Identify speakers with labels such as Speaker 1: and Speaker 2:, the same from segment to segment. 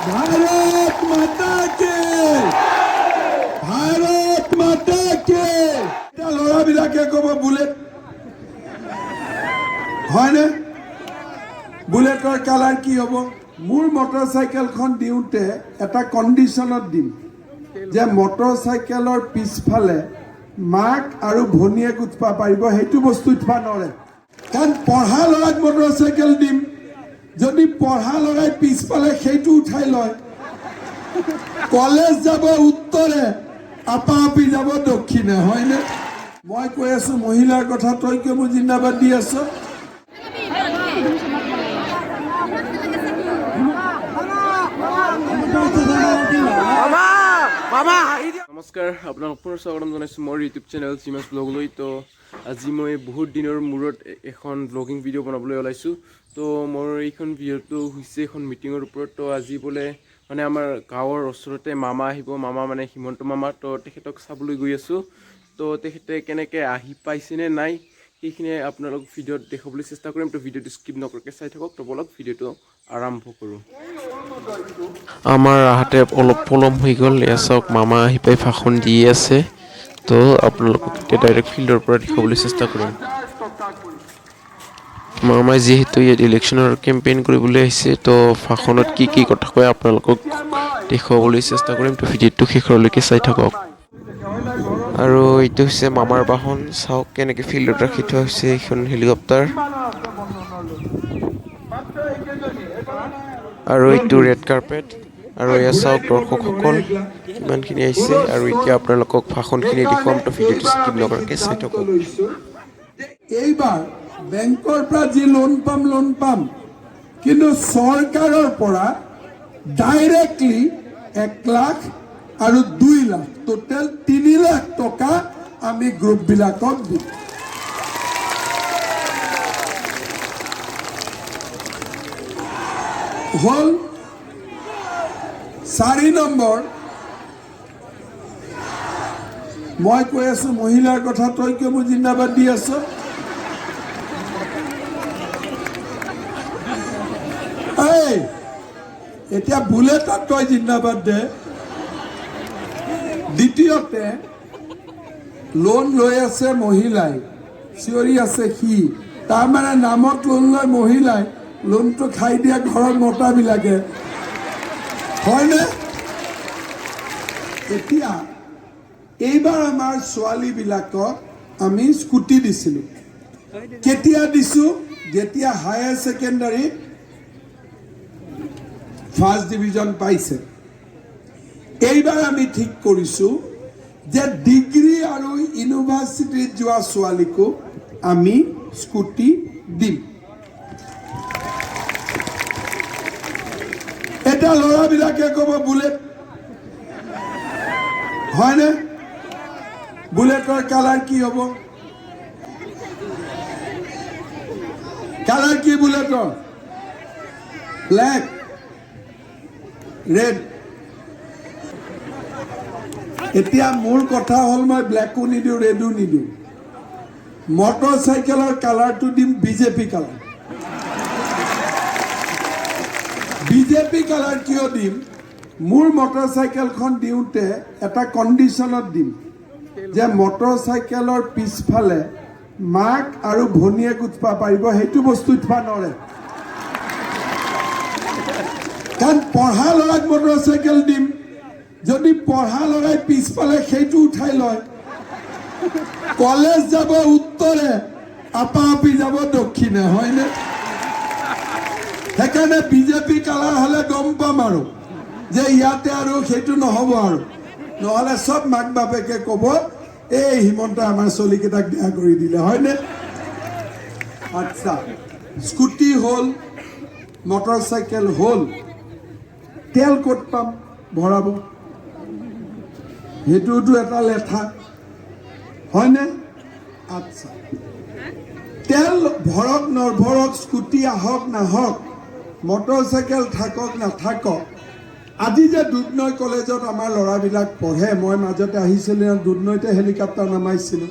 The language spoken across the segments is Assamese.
Speaker 1: भारत माता के भारत माता के ল'ৰাবিলাকে ক'ব বুলেট হয়নে বুলেটৰ কালাৰ কি হ'ব মোৰ মটৰচাইকেলখন দিওঁতে এটা কণ্ডিশ্যনত দিম যে মটৰচাইকেলৰ পিছফালে মাক আৰু ভনীয়েক উঠবা পাৰিব সেইটো বস্তু উঠবা নৰে কাৰণ পঢ়া ল'ৰাক মটৰচাইকেল দিম যদি পঢ়া ল'ৰাই পিছফালে সেইটো উঠাই লয় কলেজ যাব উত্তৰে আপা আপি যাব দক্ষিণে হয়নে মই কৈ আছো মহিলাৰ কথা তই কিয় মোক জিন্দাবাদ দি আছ
Speaker 2: নমস্কাৰ আপোনাক পুনৰ স্বাগতম জনাইছোঁ মোৰ ইউটিউব চেনেল চিমাছ ব্লগলৈ তো আজি মই বহুত দিনৰ মূৰত এখন ব্লগিং ভিডিঅ' বনাবলৈ ওলাইছোঁ তো মোৰ এইখন ভিডিঅ'টো হৈছে এখন মিটিঙৰ ওপৰত তো আজি বোলে মানে আমাৰ গাঁৱৰ ওচৰতে মামা আহিব মামা মানে হিমন্ত মামা তো তেখেতক চাবলৈ গৈ আছোঁ তো তেখেতে কেনেকৈ আহি পাইছেনে নাই সেইখিনি আপোনালোক ভিডিঅ'ত দেখাবলৈ চেষ্টা কৰিম তো ভিডিঅ'টো স্কিপ নকৰাকৈ চাই থাকক তো বলক ভিডিঅ'টো আৰম্ভ কৰোঁ আমাৰ আহাতে অলপ পলম হৈ গ'ল এয়া চাওক মামা আহি পাই ভাষণ দি আছে তো আপোনালোকক এতিয়া ডাইৰেক্ট ফিল্ডৰ পৰা দেখাবলৈ চেষ্টা কৰিম মামাই যিহেতু ইয়াত ইলেকশ্যনৰ কেম্পেইন কৰিবলৈ আহিছে তো ভাষণত কি কি কথা কয় আপোনালোকক দেখুৱাবলৈ চেষ্টা কৰিম তো ভিডিঅ'টো শেষলৈকে চাই থাকক আৰু এইটো হৈছে মামাৰ বাহন চাওক কেনেকৈ ফিল্ডত ৰাখি থোৱা হৈছে এইখন হেলিকপ্টাৰ আৰু এইটো ৰেড কাৰ্পেট আৰু এয়া চাওক দৰ্শকসকল কিমানখিনি আহিছে আৰু এতিয়া আপোনালোকক ভাষণখিনি দেখুৱাম তো ভিডিঅ'টো স্কিপ নকৰাকৈ চাই থাকক
Speaker 1: এইবাৰ বেংকৰ পৰা যি লোন পাম কিন্তু চৰকাৰৰ পৰা ডাইৰেক্টলি 1 লাখ আৰু 2 লাখ টোটেল 3 লাখ টকা আমি গ্ৰুপবিলাকক দিম হল 4 নম্বৰ মই কৈ আছো মহিলাৰ কথা তই কিয় মোক জিন্দাবাদ দি আছ এতিয়া বুলেটত তই জিন্দাবাদ দে দ্বিতীয়তে লোন লৈ আছে মহিলাই চিঞৰি আছে সি তাৰমানে নামত লোন লয় মহিলাই লোনটো খাই দিয়া ঘৰৰ মতাবিলাকে হয়নে এতিয়া এইবাৰ আমাৰ ছোৱালীবিলাকক আমি স্কুটি দিছিলোঁ কেতিয়া দিছোঁ যেতিয়া হায়াৰ ছেকেণ্ডাৰী ফাৰ্ষ্ট ডিভিজন পাইছে এইবাৰ আমি ঠিক কৰিছোঁ যে ডিগ্ৰী আৰু ইউনিভাৰ্চিটিত যোৱা ছোৱালীকো আমি স্কুটি দিম এটা ল'ৰাবিলাকে ক'ব বুলেট হয়নে বুলেটৰ কালাৰ কি হ'ব কালাৰ কি বুলেটৰ ব্লেক ৰেড এতিয়া মোৰ কথা হ'ল মই ব্লেকো নিদিওঁ ৰেডো নিদিওঁ মটৰচাইকেলৰ কালাৰটো দিম বিজেপি কালাৰ বিজেপি কালাৰ কিয় দিম মোৰ মটৰচাইকেলখন দিওঁতে এটা কণ্ডিশ্যনত দিম যে মটৰচাইকেলৰ পিছফালে মাক আৰু ভনীয়েক উঠবা পাৰিব সেইটো বস্তু উঠবা নৰে কাৰণ পঢ়া ল'ৰাক মটৰচাইকেল দিম যদি পঢ়া ল'ৰাই পিছফালে সেইটো উঠাই লয় কলেজ যাব উত্তৰে আপা আপি যাব দক্ষিণে হয়নে সেইকাৰণে বিজেপি কালাৰ হ'লে গম পাম আৰু যে ইয়াতে আৰু সেইটো নহ'ব আৰু নহ'লে চব মাক বাপেকে ক'ব এই হিমন্ত আমাৰ চলিকেইটাক বেয়া কৰি দিলে হয়নে আচ্ছা স্কুটি হ'ল মটৰচাইকেল হ'ল তেল ক'ত পাম ভৰাব সেইটোতো এটা লেঠা হয়নে আচ্ছা তেল ভৰক নভৰক স্কুটি আহক নাহক মটৰচাইকেল থাকক নাথাকক আজি যে দুধনৈ কলেজত আমাৰ ল'ৰাবিলাক পঢ়ে মই মাজতে আহিছিলোঁ দুধনৈতে হেলিকপ্টাৰ নামাইছিলোঁ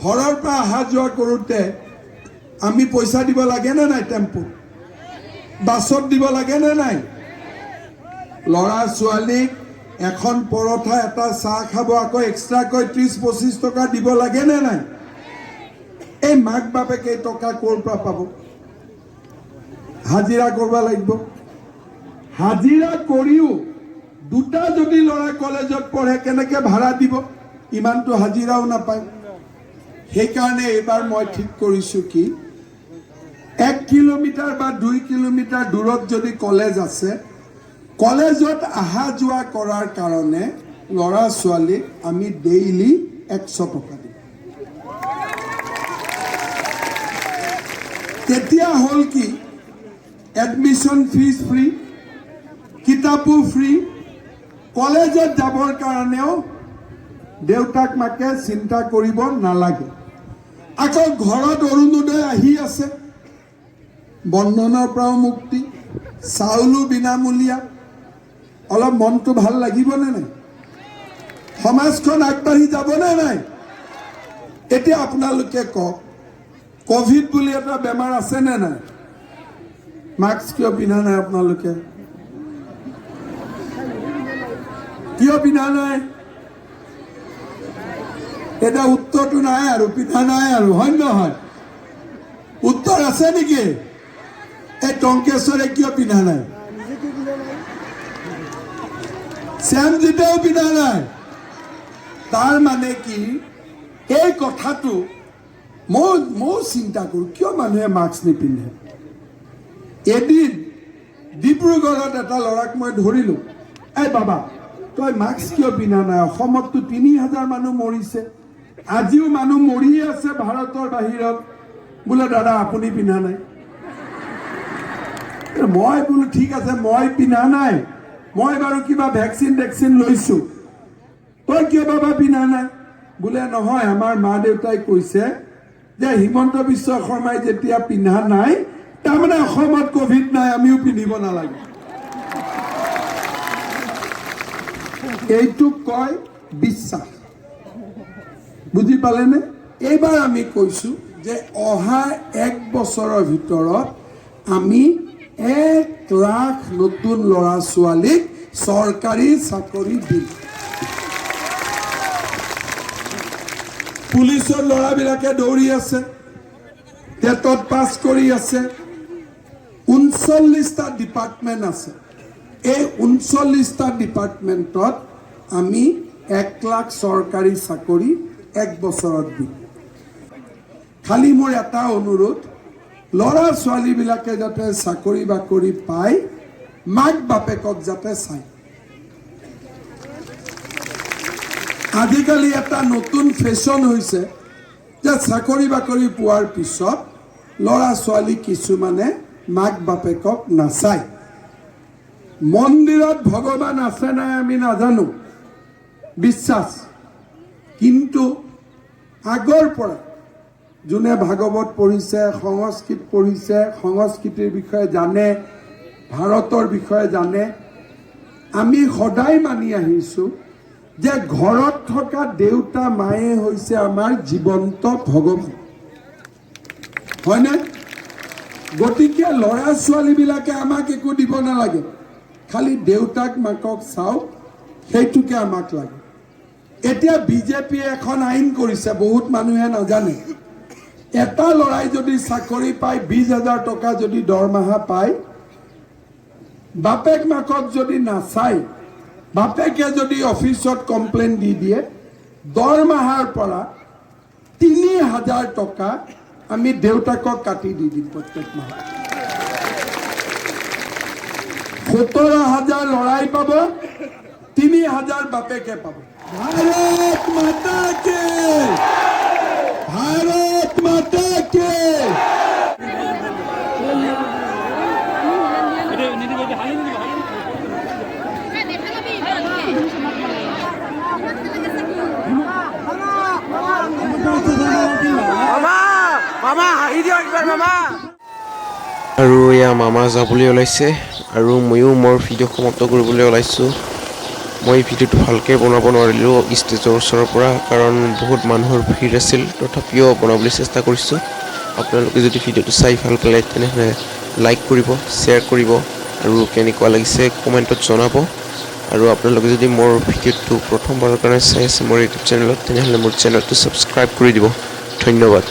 Speaker 1: ঘৰৰ পৰা অহা যোৱা কৰোঁতে আমি পইচা দিব লাগে নে নাই টেম্পুত বাছত দিব লাগে নে নাই ল'ৰা ছোৱালীক এখন পৰঠা এটা চাহ খাব আকৌ এক্সট্ৰাকৈ 30-25 টকা দিব লাগে নে নাই? এই মাক বাপেকে এই টকা ক'ৰ পৰা পাব? হাজিৰা কৰিব লাগিব। হাজিৰা কৰিও দুটা যদি ল'ৰা কলেজত পঢ়ে কেনেকে ভাড়া দিব? ইমানটো হাজিৰাও নাপায়। সেইকাৰণে এইবাৰ মই ঠিক কৰিছোঁ কি 1 কিলোমিটাৰ বা 2 কিলোমিটাৰ দূৰত যদি কলেজ আছে, কলেজত অহা যোৱা কৰাৰ কাৰণে ল'ৰা ছোৱালীক আমি ডেইলি 100 টকা দিম। তেতিয়া হ'ল কি এডমিশ্যন ফিজ ফ্ৰী, কিতাপো ফ্ৰী, কলেজত যাবৰ কাৰণেও দেউতাক মাকে চিন্তা কৰিব নালাগে। আকৌ ঘৰত অৰুণোদয় আহি আছে, বন্ধনৰ পৰাও মুক্তি, চাউলো বিনামূলীয়া। অলপ মনটো ভাল লাগিবনে নাই? সমাজখন আগবাঢ়ি যাবনে নাই? এতিয়া আপোনালোকে কওক, কোভিড বুলি এটা বেমাৰ আছেনে নাই? মাস্ক কিয় পিন্ধা নাই আপোনালোকে? কিয় পিন্ধা নাই? এটা উত্তৰটো নাই আৰু, পিন্ধা নাই আৰু, হয় নহয়? উত্তৰ আছে নেকি? এই টংকেশ্বৰে কিয় পিন্ধা নাই? শ্যামজিতেও পিন্ধা নাই। তাৰ মানে কি এই কথাটো ময়ো চিন্তা কৰোঁ, কিয় মানুহে মাস্ক নিপিন্ধে? এদিন ডিব্ৰুগড়ত এটা ল'ৰাক মই ধৰিলোঁ, এই বাবা তই মাস্ক কিয় পিন্ধা নাই? অসমততো 3000 মানুহ মৰিছে, আজিও মানুহ মৰিয়ে আছে ভাৰতৰ বাহিৰত। বোলে দাদা আপুনি পিন্ধা নাই। মই বোলো ঠিক আছে, মই পিন্ধা নাই, মই বাৰু কিবা ভেকচিন লৈছোঁ, তই কিয় বাবা পিন্ধা নাই? বোলে নহয়, আমাৰ মা দেউতাই কৈছে যে হিমন্ত বিশ্ব শৰ্মাই যেতিয়া পিন্ধা নাই তাৰমানে অসমত কোভিড নাই, আমিও পিন্ধিব নালাগে। এইটোক কয় বিশ্বাস। বুজি পালেনে? এইবাৰ আমি কৈছোঁ যে অহা 1 বছৰৰ ভিতৰত আমি 1 লাখ নতুন ল'ৰা ছোৱালীক চৰকাৰী চাকৰি দিম। পুলিচৰ ল'ৰাবিলাকে দৌৰি আছে, টেটত পাছ কৰি আছে। 39টা ডিপাৰ্টমেণ্ট আছে। এই 39টা ডিপাৰ্টমেণ্টত আমি 1 লাখ চৰকাৰী চাকৰি 1 বছৰত দিম। খালি মোৰ এটা অনুৰোধ, ল'ৰা ছোৱালীবিলাকে যাতে চাকৰি বাকৰি পায়, মাক বাপেকক যাতে চায়। আজিকালি এটা নতুন ফেশ্বন হৈছে যে চাকৰি বাকৰি পোৱাৰ পিছত ল'ৰা ছোৱালী কিছুমানে মাক বাপেকক নাচায়। মন্দিৰত ভগৱান আছে নাই আমি নাজানো, বিশ্বাস, কিন্তু আগৰ পৰা যোনে ভাগৱত পঢ়িছে, সংস্কৃত পঢ়িছে, সংস্কৃতিৰ বিষয়ে জানে, ভাৰতৰ বিষয়ে জানে, আমি সদায় মানি আহিছোঁ যে ঘৰত থকা দেউতা মায়ে হৈছে আমাৰ জীৱন্ত ভগৱান, হয়নে? গতিকে ল'ৰা ছোৱালীবিলাকে আমাক একো দিব নালাগে, খালি দেউতাক মাকক চাওক, সেইটোকে আমাক লাগে। এতিয়া বিজেপিয়ে এখন আইন কৰিছে, বহুত মানুহে নাজানে। এটা ল'ৰাই যদি চাকৰি পায়, 20,000 টকা যদি দৰমহা পায়, বাপেক মাকক যদি নাচায়, বাপেকে যদি অফিচত কমপ্লেইন দি দিয়ে, দৰমহাৰ পৰা 3,000 টকা আমি দেউতাকক কাটি দি দিম প্ৰত্যেক মাহত। 17,000 ল'ৰাই পাব, 3,000 বাপেকে পাব। ভাৰত মাতা কে, ভাৰত মাতা কে।
Speaker 2: আৰু এয়া মামা যাবলৈ ওলাইছে আৰু ময়ো মোৰ ভিডিঅ' সমাপ্ত কৰিবলৈ ওলাইছোঁ। মই ভিডিঅ'টো ভালকৈ বনাব নোৱাৰিলোঁ ষ্টেজৰ ওচৰৰ পৰা, কাৰণ বহুত মানুহৰ ভিৰ আছিল, তথাপিও বনাবলৈ চেষ্টা কৰিছোঁ। আপোনালোকে যদি ভিডিঅ'টো চাই ভাল পালে তেনেহ'লে লাইক কৰিব, শ্বেয়াৰ কৰিব
Speaker 3: আৰু কেনেকুৱা লাগিছে কমেণ্টত জনাব আৰু আপোনালোকে যদি মোৰ ভিডিঅ'টো প্ৰথমবাৰৰ কাৰণে চাই আছে মোৰ ইউটিউব চেনেলত তেনেহ'লে মোৰ চেনেলটো ছাবস্ক্ৰাইব কৰি দিব ধন্যবাদ